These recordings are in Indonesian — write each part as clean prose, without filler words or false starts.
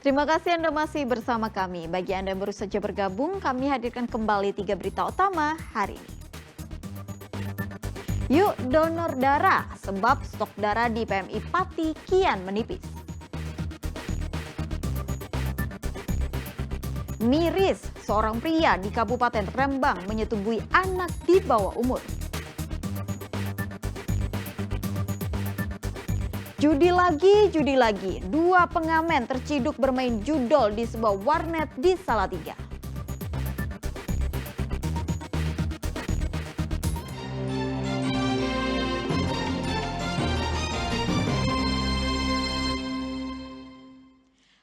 Terima kasih Anda masih bersama kami. Bagi Anda yang baru saja bergabung, kami hadirkan kembali 3 berita utama hari ini. Yuk donor darah, sebab stok darah di PMI Pati kian menipis. Miris, seorang pria di Kabupaten Rembang menyetubui anak di bawah umur. Judi lagi, dua pengamen terciduk bermain judol di sebuah warnet di Salatiga.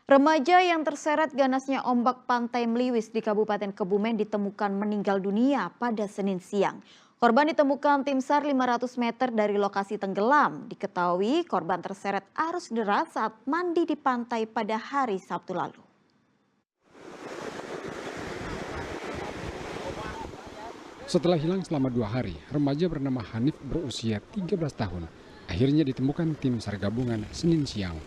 Remaja yang terseret ganasnya ombak pantai Meliwis di Kabupaten Kebumen ditemukan meninggal dunia pada Senin siang. Korban ditemukan tim SAR 500 meter dari lokasi tenggelam. Diketahui korban terseret arus deras saat mandi di pantai pada hari Sabtu lalu. Setelah hilang selama 2 hari, remaja bernama Hanif berusia 13 tahun akhirnya ditemukan tim SAR gabungan Senin siang.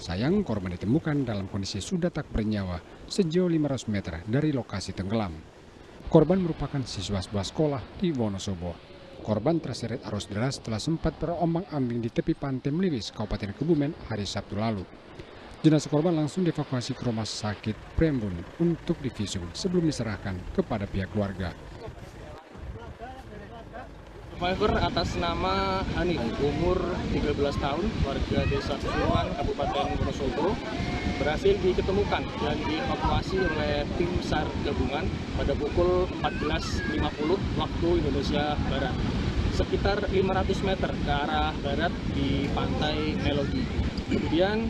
Sayang, korban ditemukan dalam kondisi sudah tak bernyawa sejauh 500 meter dari lokasi tenggelam. Korban merupakan siswa sebuah sekolah di Wonosobo. Korban terseret arus deras setelah sempat berombang-ambing di tepi pantai Meliwis, Kabupaten Kebumen hari Sabtu lalu. Jenazah korban langsung dievakuasi ke rumah sakit Prembun untuk divisum sebelum diserahkan kepada pihak keluarga. Survivor atas nama Hanif, umur 13 tahun, warga desa Susuruan, Kabupaten Wonosobo, berhasil diketemukan dan dievakuasi oleh tim SAR gabungan pada pukul 14.50 waktu Indonesia Barat, sekitar 500 meter ke arah barat di pantai Melodi. Kemudian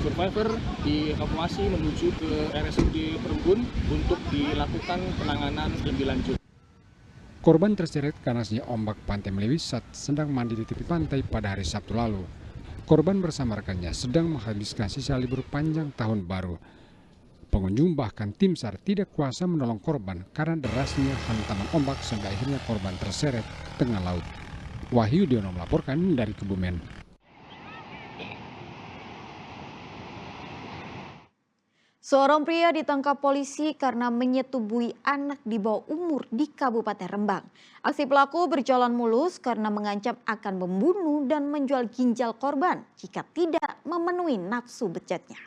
survivor dievakuasi menuju ke RSUD Prembun untuk dilakukan penanganan lebih lanjut. Korban terseret ganasnya ombak pantai Meliwis saat sedang mandi di tepi pantai pada hari Sabtu lalu. Korban bersama rekannya sedang menghabiskan sisa libur panjang tahun baru. Pengunjung bahkan tim SAR tidak kuasa menolong korban karena derasnya hantaman ombak sampai akhirnya korban terseret ke tengah laut. Wahyu Diono melaporkan dari Kebumen. Seorang pria ditangkap polisi karena menyetubui anak di bawah umur di Kabupaten Rembang. Aksi pelaku berjalan mulus karena mengancam akan membunuh dan menjual ginjal korban jika tidak memenuhi nafsu bejatnya.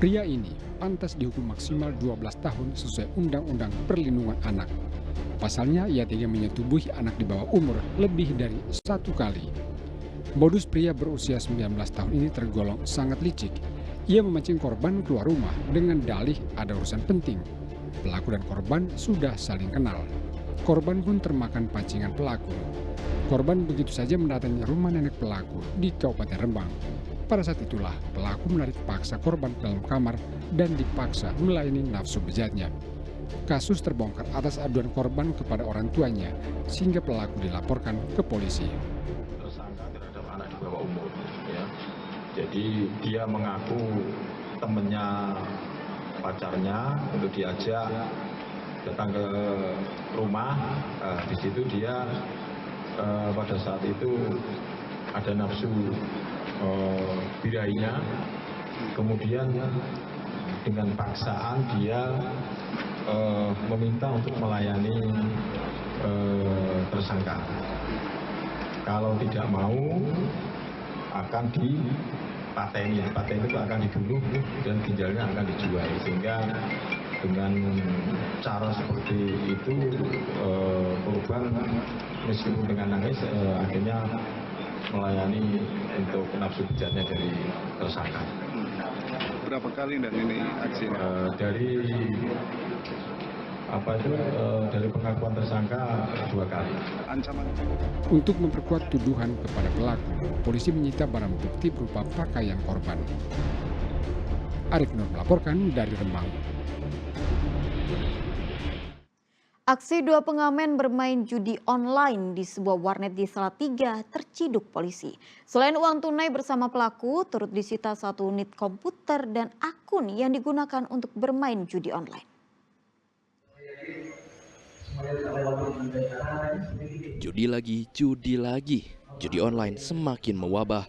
Pria ini pantas dihukum maksimal 12 tahun sesuai Undang-Undang Perlindungan Anak. Pasalnya ia tega menyetubuhi anak di bawah umur lebih dari 1 kali. Modus pria berusia 19 tahun ini tergolong sangat licik. Ia memancing korban keluar rumah dengan dalih ada urusan penting. Pelaku dan korban sudah saling kenal. Korban pun termakan pancingan pelaku. Korban begitu saja mendatangi rumah nenek pelaku di Kabupaten Rembang. Pada saat itulah pelaku menarik paksa korban ke dalam kamar dan dipaksa melayani nafsu bejatnya. Kasus terbongkar atas aduan korban kepada orang tuanya sehingga pelaku dilaporkan ke polisi. Jadi dia mengaku temannya pacarnya untuk diajak datang ke rumah. Di situ dia pada saat itu ada nafsu birahinya. Kemudian dengan paksaan dia meminta untuk melayani tersangka. Kalau tidak mau akan dipateni itu akan dibunuh dan ginjalnya akan dijual. Sehingga dengan cara seperti itu korban meskipun dengan nangis akhirnya melayani untuk nafsu bejatnya dari tersangka. Berapa kali dan ini aksinya? Dari pengakuan tersangka 2 kali. Ancaman. Untuk memperkuat tuduhan kepada pelaku, polisi menyita barang bukti berupa pakaian korban. Arif Nur melaporkan dari Rembang. Aksi dua pengamen bermain judi online di sebuah warnet di Salatiga terciduk polisi. Selain uang tunai bersama pelaku, turut disita 1 unit komputer dan akun yang digunakan untuk bermain judi online. Judi lagi, judi online semakin mewabah.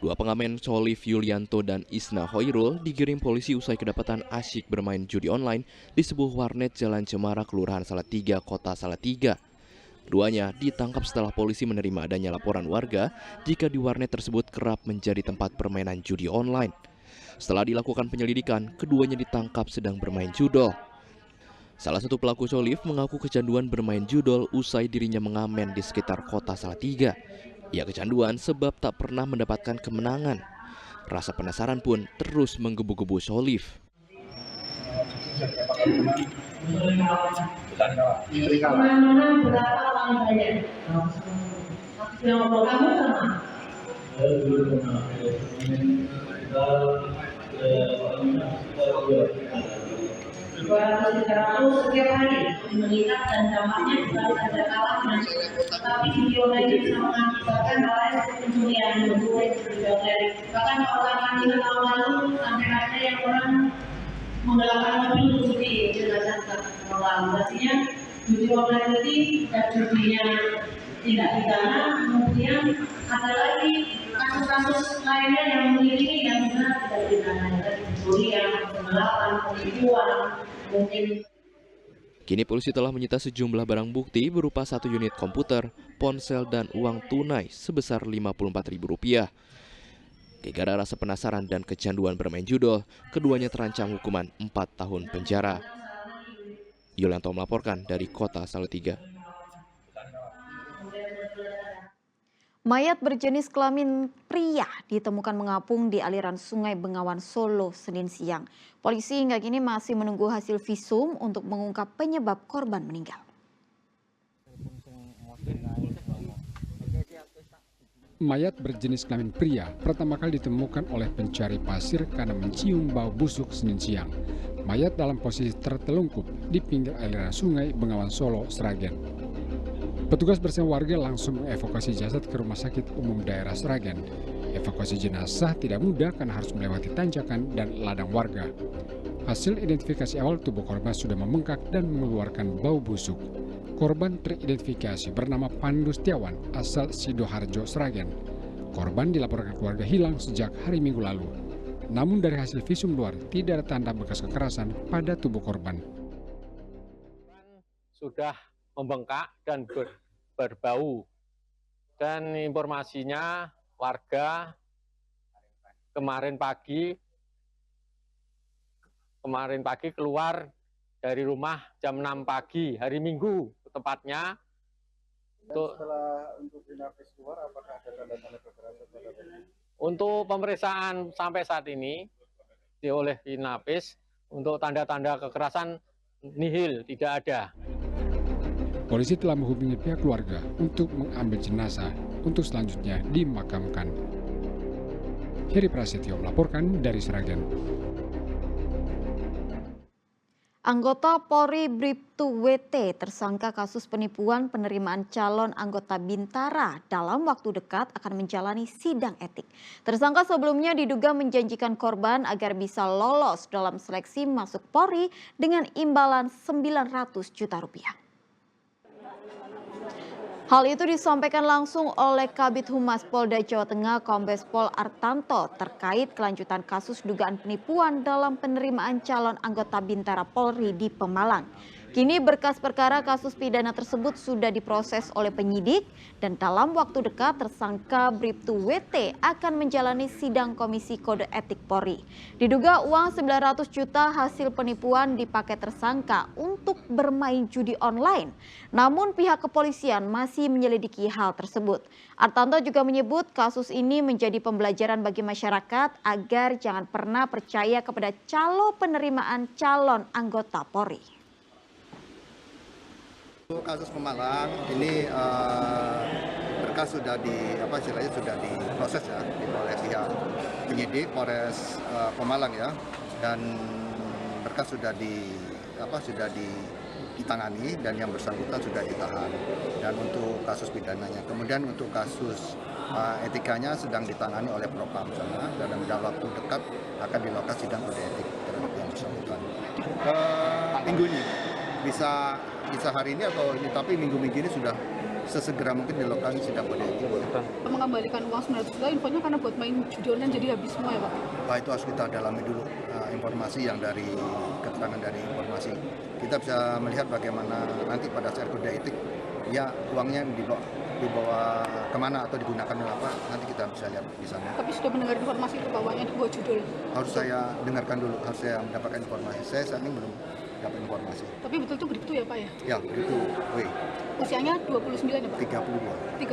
Dua pengamen Solif Yulianto dan Isna Hoirul digiring polisi usai kedapatan asyik bermain judi online di sebuah warnet Jalan Cemara, Kelurahan Salatiga, Kota Salatiga. Keduanya ditangkap setelah polisi menerima adanya laporan warga jika di warnet tersebut kerap menjadi tempat permainan judi online. Setelah dilakukan penyelidikan, keduanya ditangkap sedang bermain judol. Salah satu pelaku Solif mengaku kecanduan bermain judol usai dirinya mengamen di sekitar Kota Salatiga. Ia kecanduan sebab tak pernah mendapatkan kemenangan. Rasa penasaran pun terus menggebu-gebu Solif. Setiap hari meningkat dan dampaknya bukan saja kalah tapi video lain bisa mengakibatkan hal lain seperti pencurian, menjual, bahkan orang ini tahun lalu sampai ada yang orang menggelapkan mobil untuk judi jenazah orang. Artinya judi online ini dan judinya tidak pidana, kemudian ada lagi kasus-kasus lainnya yang mengiringi yang benar tidak pidana, pencurian, penggelapan, penipuan, mungkin. Kini polisi telah menyita sejumlah barang bukti berupa 1 unit komputer, ponsel, dan uang tunai sebesar Rp54.000. Gara-gara rasa penasaran dan kecanduan bermain judol, keduanya terancam hukuman 4 tahun penjara. Yulianto melaporkan dari Kota Salatiga. Mayat berjenis kelamin pria ditemukan mengapung di aliran Sungai Bengawan Solo Senin siang. Polisi hingga kini masih menunggu hasil visum untuk mengungkap penyebab korban meninggal. Mayat berjenis kelamin pria pertama kali ditemukan oleh pencari pasir karena mencium bau busuk Senin siang. Mayat dalam posisi tertelungkup di pinggir aliran Sungai Bengawan Solo, Sragen. Petugas bersama warga langsung mengevakuasi jasad ke Rumah Sakit Umum Daerah Sragen. Evakuasi jenazah tidak mudah karena harus melewati tanjakan dan ladang warga. Hasil identifikasi awal tubuh korban sudah membengkak dan mengeluarkan bau busuk. Korban teridentifikasi bernama Pandu Setiawan asal Sidoharjo, Sragen. Korban dilaporkan keluarga hilang sejak hari Minggu lalu. Namun dari hasil visum luar tidak ada tanda bekas kekerasan pada tubuh korban. Sudah membengkak dan berbau, dan informasinya warga kemarin pagi keluar dari rumah jam 6 pagi hari Minggu tepatnya. Untuk dinafis keluar, apakah ada tanda-tanda kekerasan terhadap ini? Untuk pemeriksaan sampai saat ini oleh Inafis, untuk tanda-tanda kekerasan nihil, tidak ada. Polisi telah menghubungi pihak keluarga untuk mengambil jenazah untuk selanjutnya dimakamkan. Heri Prasetyo melaporkan dari Sragen. Anggota Polri Bribtu WT tersangka kasus penipuan penerimaan calon anggota Bintara dalam waktu dekat akan menjalani sidang etik. Tersangka sebelumnya diduga menjanjikan korban agar bisa lolos dalam seleksi masuk Polri dengan imbalan Rp900 juta. Hal itu disampaikan langsung oleh Kabid Humas Polda Jawa Tengah Kombes Pol Artanto terkait kelanjutan kasus dugaan penipuan dalam penerimaan calon anggota Bintara Polri di Pemalang. Kini berkas perkara kasus pidana tersebut sudah diproses oleh penyidik dan dalam waktu dekat tersangka Bribtu WT akan menjalani sidang Komisi Kode Etik Polri. Diduga uang 900 juta hasil penipuan dipakai tersangka untuk bermain judi online. Namun pihak kepolisian masih menyelidiki hal tersebut. Artanto juga menyebut kasus ini menjadi pembelajaran bagi masyarakat agar jangan pernah percaya kepada calo penerimaan calon anggota Polri. Kasus Pemalang ini berkas sudah sudah diproses ya oleh pihak penyidik Polres Pemalang ya, dan berkas sudah ditangani dan yang bersangkutan sudah ditahan. Dan untuk kasus pidananya, kemudian untuk kasus etikanya sedang ditangani oleh Propam sana, dan dalam waktu dekat akan dilakukan sidang kode etik terhadap yang bersangkutan. Minggu ini bisa hari ini atau ini, tapi minggu ini sudah sesegera mungkin dilakukan sidang kode etik. Mengembalikan uang 900 juta infonya karena buat main judi online jadi habis semua ya Pak? Pak, itu harus kita dalami dulu informasi yang dari keterangan dari informasi. Kita bisa melihat bagaimana nanti pada saat kode etik ya uangnya dibawa kemana atau digunakan apa, nanti kita bisa lihat di sana. Tapi sudah mendengar informasi itu bawanya buat judul? Harus saya dengarkan dulu, harus saya mendapatkan informasi. Saya saat ini belum dapat informasi. Tapi betul itu begitu ya Pak ya? Ya, begitu. Usianya 29 ya Pak? 32.